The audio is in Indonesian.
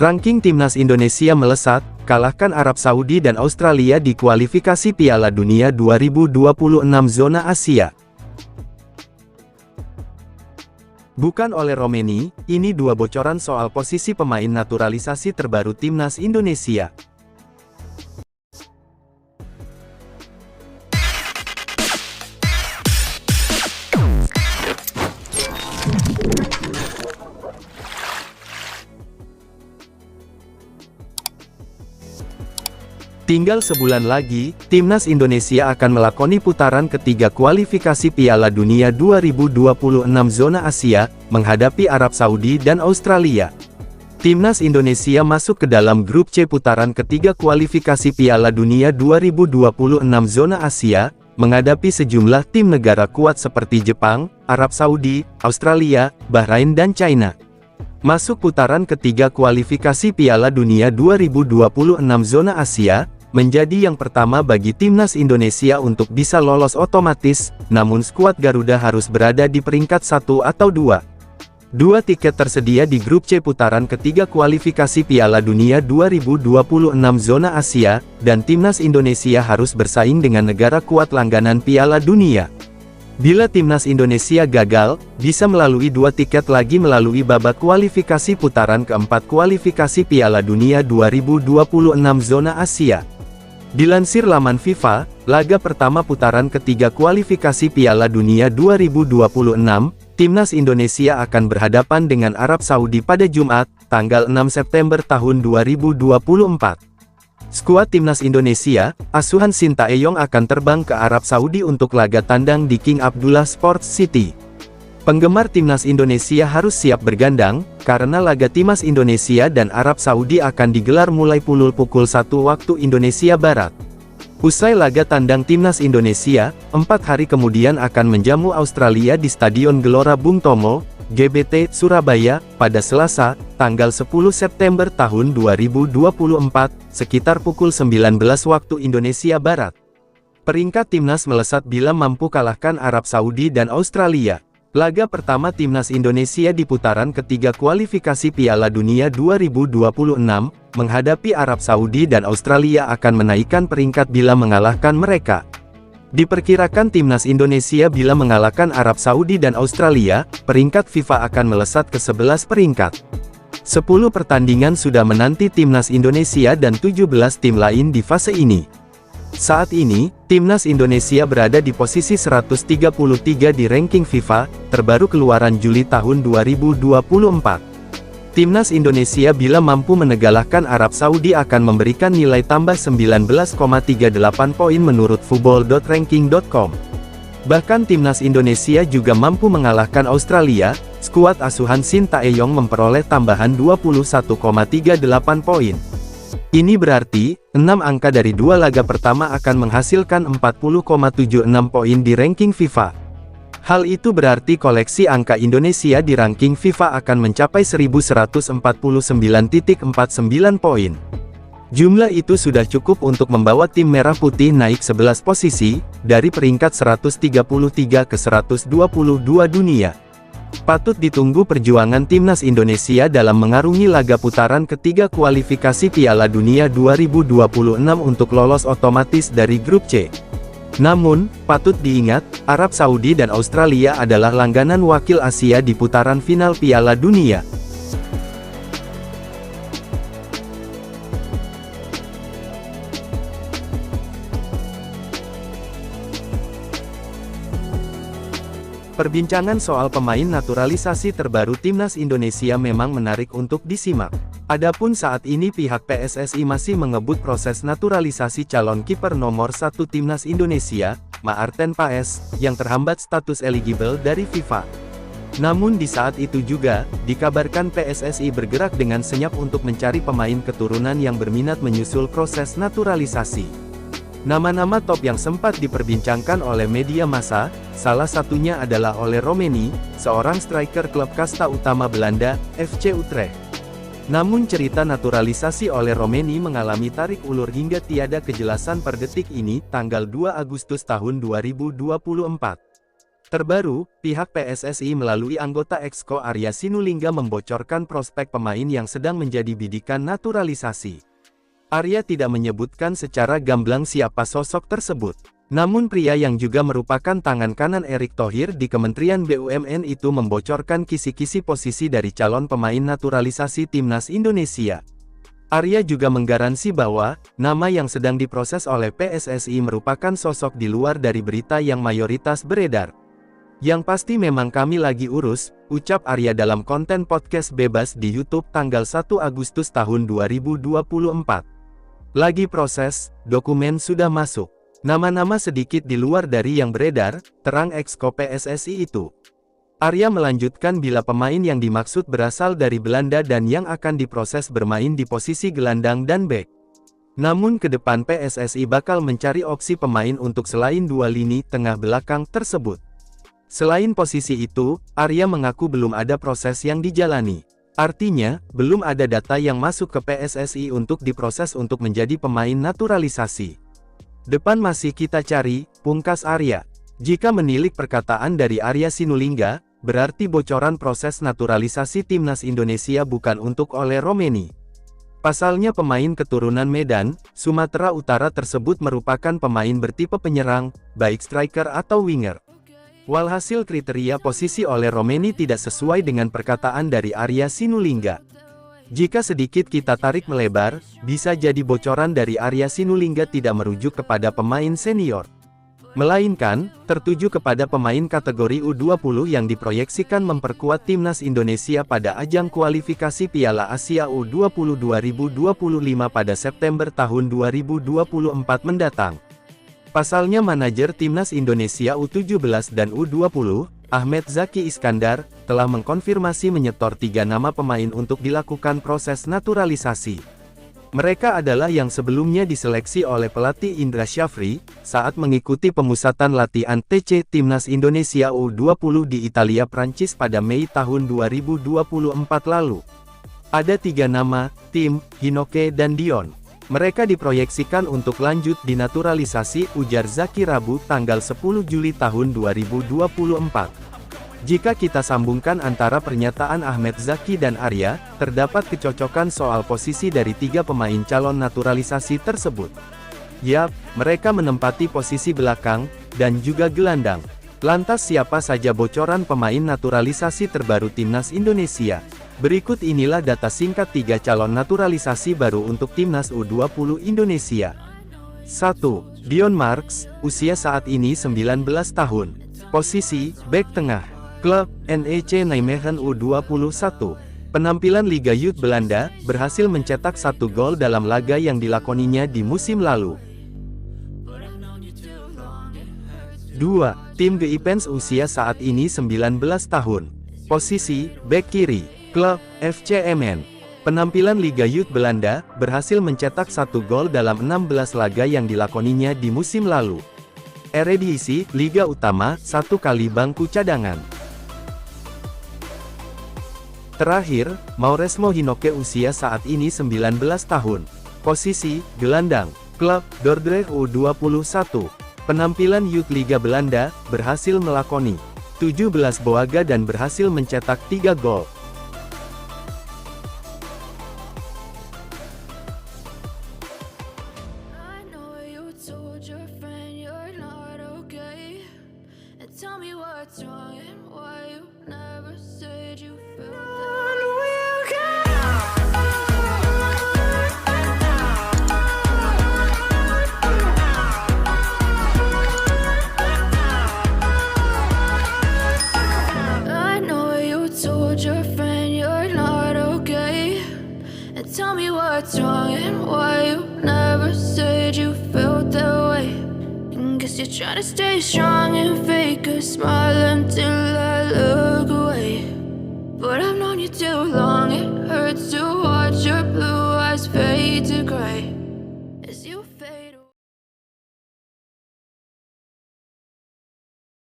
Ranking timnas Indonesia melesat, kalahkan Arab Saudi dan Australia di kualifikasi Piala Dunia 2026 zona Asia. Bukan oleh Romeni, ini dua bocoran soal posisi pemain naturalisasi terbaru timnas Indonesia. Tinggal sebulan lagi, timnas Indonesia akan melakoni putaran ketiga kualifikasi Piala Dunia 2026 zona Asia, menghadapi Arab Saudi dan Australia. Timnas Indonesia masuk ke dalam grup C putaran ketiga kualifikasi Piala Dunia 2026 zona Asia, menghadapi sejumlah tim negara kuat seperti Jepang, Arab Saudi, Australia, Bahrain dan China. Masuk putaran ketiga kualifikasi Piala Dunia 2026 zona Asia, menjadi yang pertama bagi timnas Indonesia untuk bisa lolos otomatis, namun skuad Garuda harus berada di peringkat 1 atau 2. Dua tiket tersedia di grup C putaran ketiga kualifikasi Piala Dunia 2026 zona Asia, dan timnas Indonesia harus bersaing dengan negara kuat langganan Piala Dunia. Bila timnas Indonesia gagal, bisa melalui dua tiket lagi melalui babak kualifikasi putaran keempat kualifikasi Piala Dunia 2026 zona Asia. Dilansir laman FIFA, laga pertama putaran ketiga kualifikasi Piala Dunia 2026, timnas Indonesia akan berhadapan dengan Arab Saudi pada Jumat, tanggal 6 September tahun 2024. Skuad timnas Indonesia, asuhan Sintayong akan terbang ke Arab Saudi untuk laga tandang di King Abdullah Sports City. Penggemar timnas Indonesia harus siap bergandang, karena laga timnas Indonesia dan Arab Saudi akan digelar mulai pukul 1 waktu Indonesia Barat. Usai laga tandang timnas Indonesia, 4 hari kemudian akan menjamu Australia di Stadion Gelora Bung Tomo, GBT, Surabaya, pada Selasa, tanggal 10 September tahun 2024, sekitar pukul 19 waktu Indonesia Barat. Peringkat timnas melesat bila mampu kalahkan Arab Saudi dan Australia. Laga pertama timnas Indonesia di putaran ketiga kualifikasi Piala Dunia 2026, menghadapi Arab Saudi dan Australia akan menaikkan peringkat bila mengalahkan mereka. Diperkirakan timnas Indonesia bila mengalahkan Arab Saudi dan Australia, peringkat FIFA akan melesat ke 11 peringkat. 10 pertandingan sudah menanti timnas Indonesia dan 17 tim lain di fase ini. Saat ini, timnas Indonesia berada di posisi 133 di ranking FIFA, terbaru keluaran Juli tahun 2024. Timnas Indonesia bila mampu mengalahkan Arab Saudi akan memberikan nilai tambah 19,38 poin menurut football.ranking.com. Bahkan timnas Indonesia juga mampu mengalahkan Australia, skuad asuhan Sintayong memperoleh tambahan 21,38 poin. Ini berarti, 6 angka dari dua laga pertama akan menghasilkan 40,76 poin di ranking FIFA. Hal itu berarti koleksi angka Indonesia di ranking FIFA akan mencapai 1149,49 poin. Jumlah itu sudah cukup untuk membawa tim merah putih naik 11 posisi, dari peringkat 133 ke 122 dunia. Patut ditunggu perjuangan timnas Indonesia dalam mengarungi laga putaran ketiga kualifikasi Piala Dunia 2026 untuk lolos otomatis dari grup C. Namun, patut diingat, Arab Saudi dan Australia adalah langganan wakil Asia di putaran final Piala Dunia. Perbincangan soal pemain naturalisasi terbaru timnas Indonesia memang menarik untuk disimak. Adapun saat ini pihak PSSI masih mengebut proses naturalisasi calon kiper nomor 1 timnas Indonesia, Maarten Paes, yang terhambat status eligible dari FIFA. Namun di saat itu juga, dikabarkan PSSI bergerak dengan senyap untuk mencari pemain keturunan yang berminat menyusul proses naturalisasi. Nama-nama top yang sempat diperbincangkan oleh media massa, salah satunya adalah Ole Romeni, seorang striker klub kasta utama Belanda, FC Utrecht. Namun cerita naturalisasi Ole Romeni mengalami tarik ulur hingga tiada kejelasan per detik ini, tanggal 2 Agustus tahun 2024. Terbaru, pihak PSSI melalui anggota Exco Arya Sinulinga membocorkan prospek pemain yang sedang menjadi bidikan naturalisasi. Arya tidak menyebutkan secara gamblang siapa sosok tersebut. Namun pria yang juga merupakan tangan kanan Erick Thohir di Kementerian BUMN itu membocorkan kisi-kisi posisi dari calon pemain naturalisasi Timnas Indonesia. Arya juga menggaransi bahwa, nama yang sedang diproses oleh PSSI merupakan sosok di luar dari berita yang mayoritas beredar. Yang pasti memang kami lagi urus, ucap Arya dalam konten podcast bebas di YouTube tanggal 1 Agustus tahun 2024. Lagi proses, dokumen sudah masuk. Nama-nama sedikit di luar dari yang beredar, terang Exco PSSI itu. Arya melanjutkan bila pemain yang dimaksud berasal dari Belanda dan yang akan diproses bermain di posisi gelandang dan bek. Namun ke depan PSSI bakal mencari opsi pemain untuk selain dua lini tengah belakang tersebut. Selain posisi itu, Arya mengaku belum ada proses yang dijalani. Artinya, belum ada data yang masuk ke PSSI untuk diproses untuk menjadi pemain naturalisasi. Depan masih kita cari, pungkas Arya. Jika menilik perkataan dari Arya Sinulinga, berarti bocoran proses naturalisasi Timnas Indonesia bukan untuk Ole Romeni. Pasalnya pemain keturunan Medan, Sumatera Utara tersebut merupakan pemain bertipe penyerang, baik striker atau winger. Walhasil kriteria posisi Ole Romeni tidak sesuai dengan perkataan dari Arya Sinulinga. Jika sedikit kita tarik melebar, bisa jadi bocoran dari Arya Sinulinga tidak merujuk kepada pemain senior. Melainkan, tertuju kepada pemain kategori U20 yang diproyeksikan memperkuat Timnas Indonesia pada ajang kualifikasi Piala Asia U20 2025 pada September tahun 2024 mendatang. Pasalnya manajer Timnas Indonesia U17 dan U20, Ahmed Zaki Iskandar, telah mengkonfirmasi menyetor 3 nama pemain untuk dilakukan proses naturalisasi. Mereka adalah yang sebelumnya diseleksi oleh pelatih Indra Syafri, saat mengikuti pemusatan latihan TC Timnas Indonesia U20 di Italia Prancis pada Mei tahun 2024 lalu. Ada 3 nama, Tim, Hinoke dan Dion. Mereka diproyeksikan untuk lanjut dinaturalisasi, ujar Zaki Rabu tanggal 10 Juli tahun 2024. Jika kita sambungkan antara pernyataan Ahmed Zaki dan Arya, terdapat kecocokan soal posisi dari 3 pemain calon naturalisasi tersebut. Yap, mereka menempati posisi belakang, dan juga gelandang. Lantas siapa saja bocoran pemain naturalisasi terbaru Timnas Indonesia? Berikut inilah data singkat 3 calon naturalisasi baru untuk Timnas U20 Indonesia. 1. Dion Marks, usia saat ini 19 tahun. Posisi, bek tengah. Klub, NEC Nijmegen U21. Penampilan Liga Youth Belanda, berhasil mencetak 1 gol dalam laga yang dilakoninya di musim lalu. 2. Tim Geipens, usia saat ini 19 tahun. Posisi, bek kiri. Klub, FC Emmen. Penampilan Liga Youth Belanda, berhasil mencetak 1 gol dalam 16 laga yang dilakoninya di musim lalu. Eredivisie, Liga Utama, 1 kali bangku cadangan. Terakhir, Mauresmo Hinoke, usia saat ini 19 tahun. Posisi, gelandang. Klub, Dordrecht U21. Penampilan Youth Liga Belanda, berhasil melakoni 17 boaga dan berhasil mencetak 3 gol. Tell me what's wrong and why you never said you felt I know you told your friend you're not okay. And tell me what's wrong and why you never said you felt that way. Guess you're trying to stay strong and fake a smile until I look